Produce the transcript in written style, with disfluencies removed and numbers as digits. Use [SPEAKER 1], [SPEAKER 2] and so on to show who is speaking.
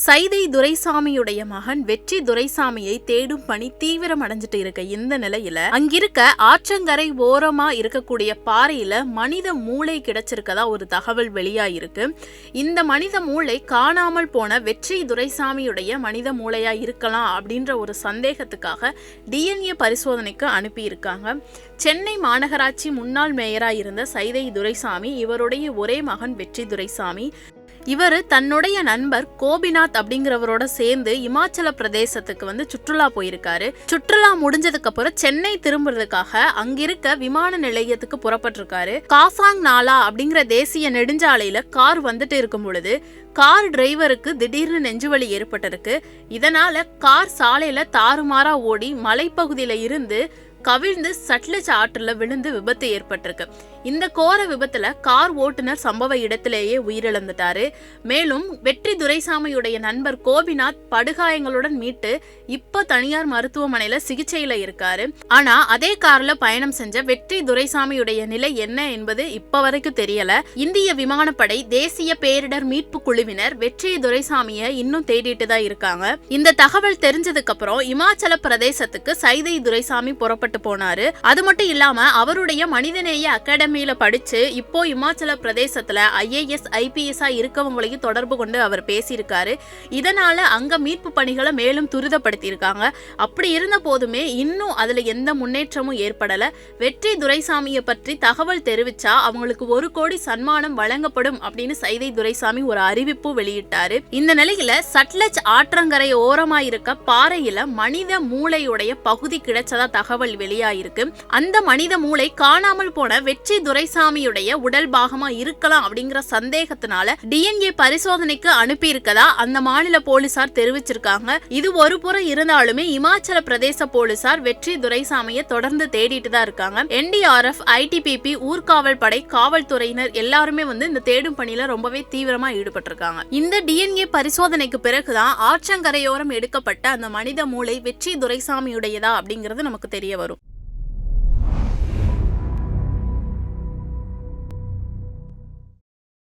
[SPEAKER 1] சைதை துரைசாமியுடைய மகன் வெற்றி துரைசாமியை தேடும் பணி தீவிரம் அடைஞ்சிட்டு இருக்க இந்த நிலையில அங்கிருக்க ஆற்றங்கரை ஓரமா இருக்கக்கூடிய பாறையில மனித மூளை கிடைச்சிருக்கதா ஒரு தகவல் வெளியாயிருக்கு. இந்த மனித மூளை காணாமல் போன வெற்றி துரைசாமியுடைய மனித மூளையா இருக்கலாம் அப்படின்ற ஒரு சந்தேகத்துக்காக DNA பரிசோதனைக்கு அனுப்பியிருக்காங்க. சென்னை மாநகராட்சி முன்னாள் மேயரா இருந்த சைதை துரைசாமி இவருடைய ஒரே மகன் வெற்றி துரைசாமி. இவர் தன்னுடைய நண்பர் கோபிநாத் அப்படிங்கிறவரோட சேர்ந்து இமாச்சல பிரதேசத்துக்கு சுற்றுலா போயிருக்காரு. சுற்றுலா முடிஞ்சதுக்கு அப்புறம் சென்னை திரும்புறதுக்காக அங்கிருக்க விமான நிலையத்துக்கு புறப்பட்டிருக்காரு. காசாங் நாலா அப்படிங்கிற தேசிய நெடுஞ்சாலையில கார் வந்துட்டு இருக்கும் பொழுது கார் டிரைவருக்கு திடீர்னு நெஞ்சுவலி ஏற்பட்டிருக்கு. இதனால கார் சாலையில தாறுமாறா ஓடி மலைப்பகுதியில இருந்து கவிழ்ந்து சட்லஜ் ஆற்றுல விழுந்து விபத்து ஏற்பட்டிருக்கு. இந்த கோர விபத்துல கார் ஓட்டுநர் சம்பவ இடத்திலேயே உயிரிழந்துட்டாரு. மேலும் வெற்றி துரைசாமியுடைய நண்பர் கோபிநாத் படுகாயங்களுடன் மீட்டு இப்ப தனியார் மருத்துவமனையில சிகிச்சையில இருக்காரு. ஆனா அதே கார்ல பயணம் செஞ்ச வெற்றி துரைசாமியுடைய நிலை என்ன என்பது இப்ப வரைக்கும் தெரியல. இந்திய விமானப்படை தேசிய பேரிடர் மீட்பு குழுவினர் வெற்றி துரைசாமியை இன்னும் தேடிட்டு தான் இருக்காங்க. இந்த தகவல் தெரிஞ்சதுக்கு அப்புறம் இமாச்சல பிரதேசத்துக்கு சைதை துரைசாமி புறப்பட்டு போனாரு. அது மட்டும் இல்லாம அவருடைய மனிதநேய அகாடமியில படிச்சு இப்போ இமாச்சல பிரதேசத்துல IAS IPS இருக்கவங்களையும் தொடர்பு கொண்டு அவர் பேசியிருக்காரு. இதனால அங்க மீட்பு பணிகளை மேலும் துரிதப்படுத்தி இருக்காங்க. அப்படி இருந்த போதுமே இன்னும் அதுல எந்த முன்னேற்றமும் ஏற்படல. வெற்றி துரைசாமியை பற்றி தகவல் தெரிவிச்சா அவங்களுக்கு 1 கோடி சன்மானம் வழங்கப்படும் அப்படின்னு சைதை துரைசாமி ஒரு அறிவிப்பு வெளியிட்டாரு. இந்த நிலையில சட்லஜ் ஆற்றங்கரை ஓரமா இருக்க பாறையில மனித மூளையுடைய பகுதி கிடைச்சதா தகவல் வெளியாயிருக்கு. அந்த மனித மூளை காணாமல் போன வெற்றி துரைசாமியுடைய உடல் பாகமா இருக்கலாம் அப்படிங்கிற சந்தேகத்தினால DNA பரிசோதனைக்கு அனுப்பி இருக்கதா அந்த மாநில போலீசார் தெரிவிச்சிருக்காங்க. இது ஒரு புறம் இருந்தாலுமே இமாச்சல பிரதேச போலீசார் வெற்றி துரைசாமியை தொடர்ந்து தேடிட்டு தான் இருக்காங்க. NDRF ITBP ஊர்காவல் படை காவல்துறையினர் எல்லாருமே இந்த தேடும் பணியில ரொம்பவே தீவிரமா ஈடுபட்டிருக்காங்க. இந்த DNA பரிசோதனைக்கு பிறகுதான் ஆற்றங்கரையோரம் எடுக்கப்பட்ட அந்த மனித மூளை வெற்றி துரைசாமியுடையதா அப்படிங்கிறது நமக்கு தெரிய வரும்.